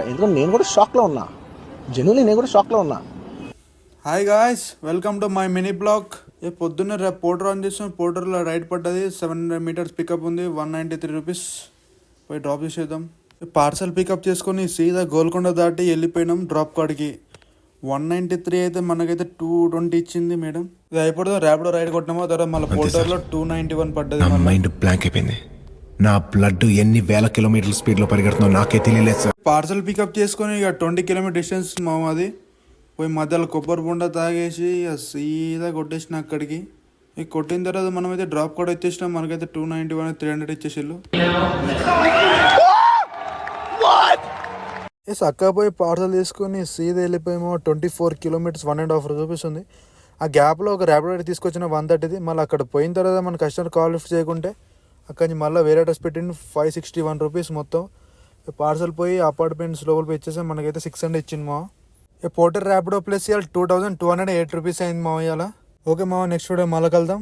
ఎందుకంటే నేను కూడా షాక్లో ఉన్నా, జెన్యున్లీ నేను కూడా షాక్లో ఉన్నా. Hi guys, welcome to my mini blog. పొద్దున్నే రేపు పోర్టర్ ఆన్ చేస్తాం. పోర్టర్లో రైడ్ పడ్డది, 700 meters పికప్ ఉంది, 193 rupees. పోయి డ్రాప్ చేసేద్దాం. పార్సల్ పికప్ చేసుకొని సీదా గోల్కొండ దాటి వెళ్ళిపోయినాం డ్రాప్ కాడికి. 193 అయితే మనకైతే 220 ఇచ్చింది మేడం. ఇది అయిపోతుంది. ర్యాపిడో రైడ్ కొట్టినామో తర్వాత మళ్ళీ పోర్టర్లో 291 పడ్డది. నా మైండ్ బ్లాంక్ అయిపోయింది. నా బ్లడ్ ఎన్ని వేల కిలోమీటర్ల స్పీడ్లో పరిగెడుతుందో నాకే తెలియలేదు సార్. పార్సల్ పికప్ చేసుకొని ఇక 20 km డిస్టెన్స్ మాది. పోయి మధ్యలో కొబ్బరి బొండ తాగేసి ఇక సీదా కొట్టేసిన అక్కడికి. ఇక కొట్టిన తర్వాత మనమైతే డ్రాప్ కూడా ఇచ్చేసినాం. మనకైతే 291 300 ఇచ్చేసిళ్ళు. అక్క పోయి పార్సల్ తీసుకొని సీదా వెళ్ళిపోయామో. 24 kilometers 1.5 rupees ఉంది. ఆ గ్యాప్లో ఒక ర్యాపిడో తీసుకొచ్చిన 130ది. మళ్ళీ అక్కడ పోయిన తర్వాత మన కస్టమర్ కాల్ లిఫ్ట్ చేయకుంటే అక్కడి నుంచి మళ్ళీ వేరే అడ్రస్ పెట్టింది. 561 rupees మొత్తం. పార్సల్ పోయి అపార్ట్మెంట్స్ లోపల పోయి ఇచ్చేసాం. మనకైతే 600 ఇచ్చింది మా. పోర్టర్ ర్యాపిడో ప్లస్ ఇవాళ 2208 rupees అయింది మా ఇవాళ. ఓకే మా, నెక్స్ట్ వీడియో మళ్ళీ కలుద్దాం.